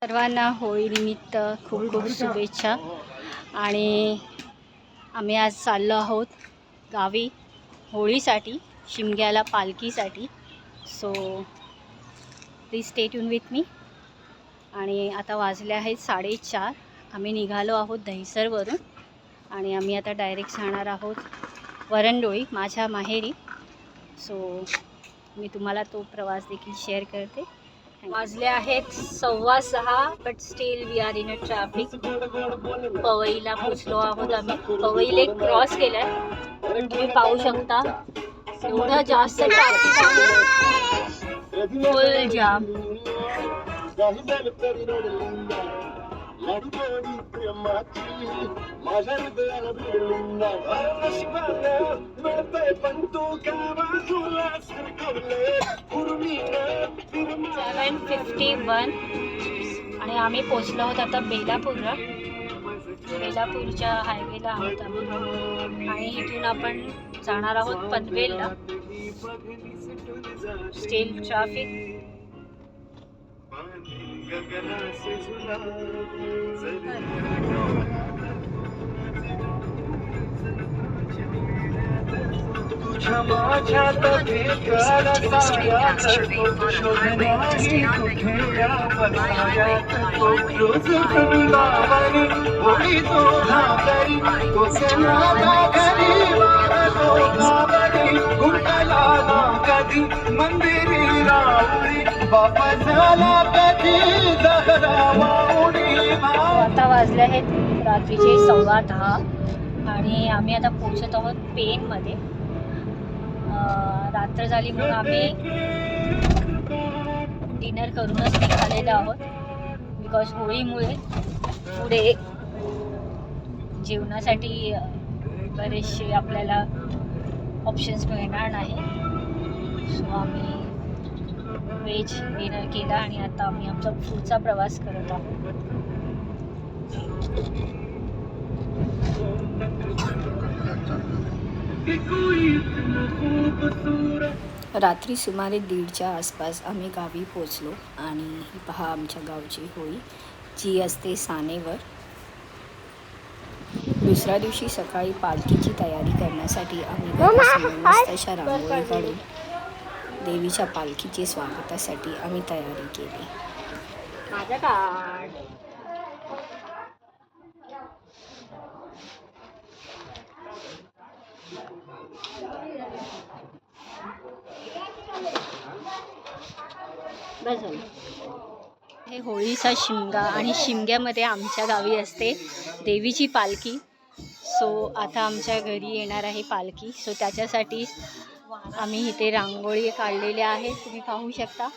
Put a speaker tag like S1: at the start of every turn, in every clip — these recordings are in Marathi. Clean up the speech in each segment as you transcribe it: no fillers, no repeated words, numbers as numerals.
S1: सर्वांना होळीनिमित्त खूप खूप शुभेच्छा. आणि आम्ही आज चाललो आहोत गावी होळीसाठी, शिमग्याला पालखीसाठी. So please stay tune with me. आणि आता वाजले आहेत 4:30. आम्ही निघालो आहोत दहिसरवरून आणि आम्ही आता डायरेक्ट जाणार आहोत वरंडोळी, माझ्या माहेरी. सो मी तुम्हाला तो प्रवास देखील शेअर करते. वाजले आहेत 6:15, but still we are in a traffic. पवईला पोचलो आहोत आम्ही. पवई लेक क्रॉस केलाय, तुम्ही पाहू शकता. एवढं जास्त ट्रॅफिक आहे, फुल जाम. आणि आम्ही पोचलो आहोत आता बेलापूरला. बेलापूरच्या हायवेला आहोत आम्ही आणि इथून आपण जाणार आहोत पनवेलला. Steel traffic. आता वाजले आहेत रात्रीचे 10:15 आणि आम्ही आता पोहोचत आहोत पेनमध्ये. रात्र झाली म्हणून आम्ही डिनर करूनच निघालेलो आहोत, बिकॉज होळीमुळे पुढे जेवणासाठी बरेचसे आपल्याला ऑप्शन्स मिळणार नाही. सो आम्ही व्हेज डिनर केला आणि आता आम्ही आमचा पुढचा प्रवास करत आहोत. रात्री सुमारे 1:30च्या आसपास आम्ही गावी पोचलो आणि ही पहा आमच्या गावची होळी जी असते सानेवर. दुसऱ्या दिवशी सकाळी पालखीची तयारी करण्यासाठी आम्ही मस्त अशा रांगोळी काढून देवीच्या पालखीच्या स्वागतासाठी आम्ही तयारी केली. माझं कार्ड हे होळीचा शिमगा आणि शिमग्यामध्ये आमच्या गावी असते देवीची पालखी. सो आता आमच्या घरी येणार आहे पालखी. सो त्याच्यासाठी आम्ही इथे रांगोळी काढलेल्या आहेत, तुम्ही पाहू शकता.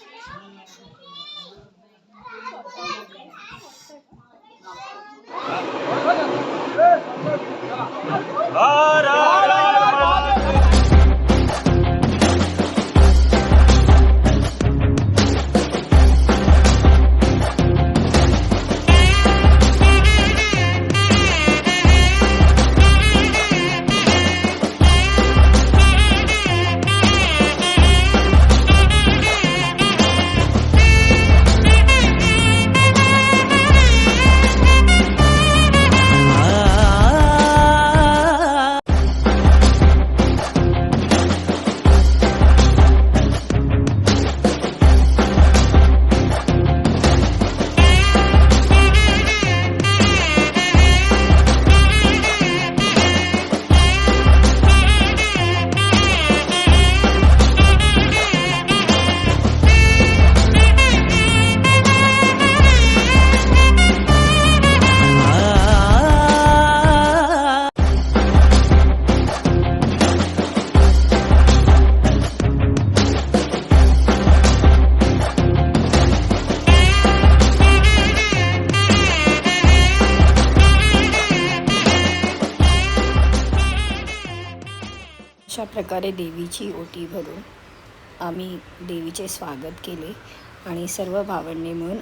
S1: अशा प्रकारे देवीची ओटी भरून आम्ही देवीचे स्वागत केले आणि सर्व भावंडे मिळून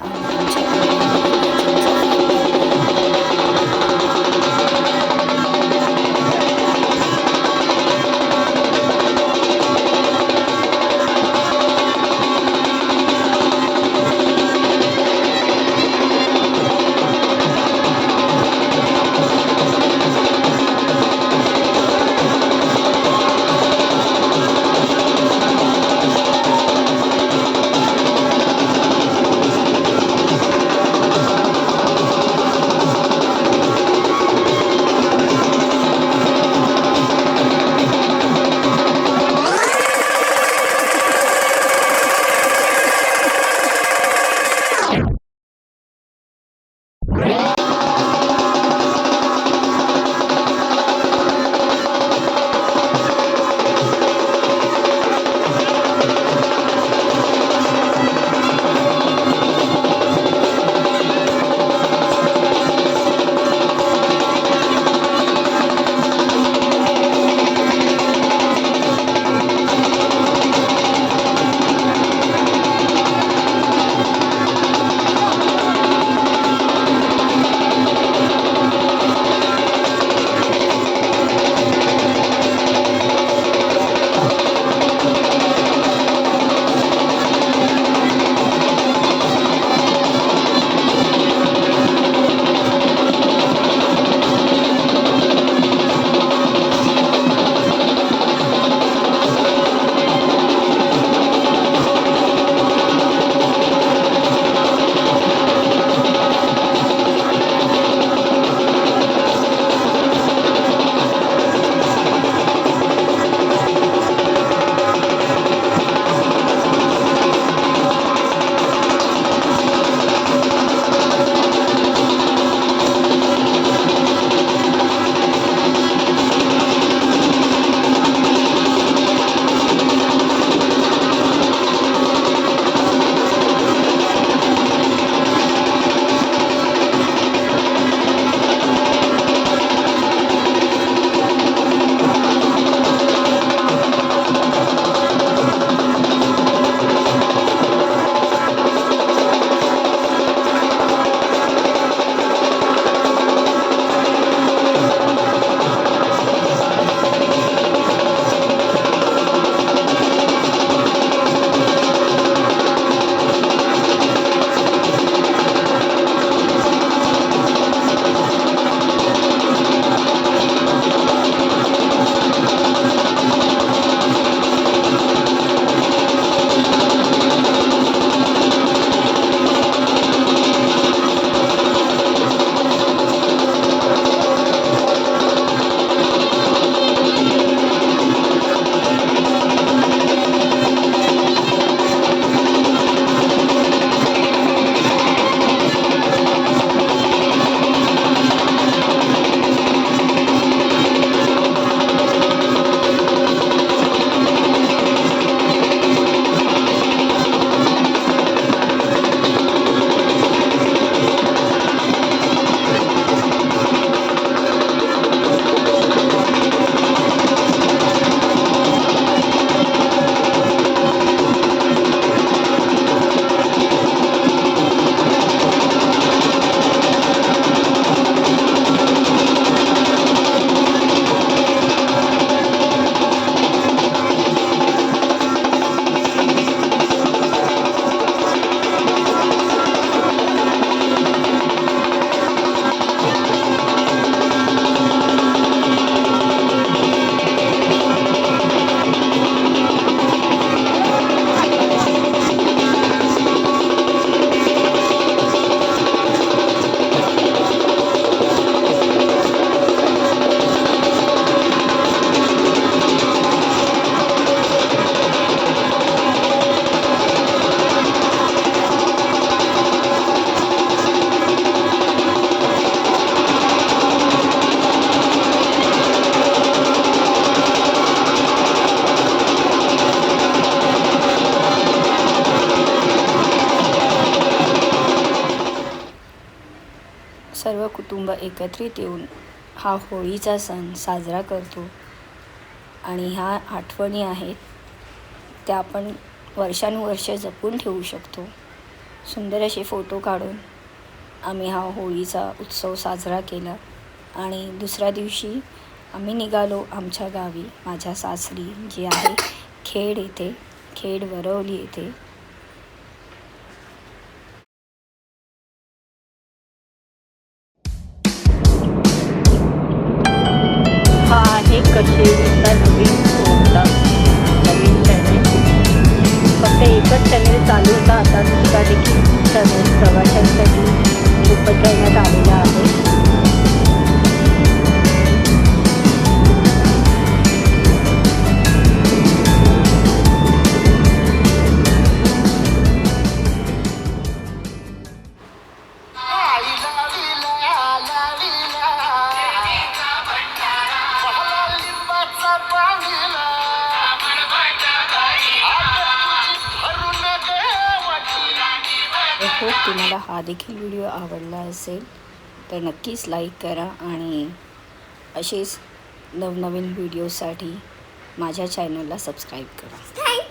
S1: सर्व कुटुंब एकत्रित येऊन हा होळीचा सण साजरा करतो आणि ह्या आठवणी आहेत त्या आपण वर्षानुवर्ष जपून ठेवू शकतो. सुंदर असे फोटो काढून आम्ही हा होळीचा उत्सव साजरा केला आणि दुसऱ्या दिवशी आम्ही निघालो आमच्या गावी, माझ्या सासरी जे आहे खेड येथे, खेड वरवली येथे. हा आहे कशेरीचा नवीन नवीन चॅनेल. फक्त एकच चॅनेल चालू होता, आता दुसरा देखील चॅनेल प्रवाशांसाठी ओपन करण्यात आलेला आहे. होप तुम्हाला हा देखील व्हिडिओ आवडला असेल तर नक्कीच लाईक करा आणि असेच नवनवीन व्हिडिओसाठी माझ्या चॅनलला सबस्क्राईब करा.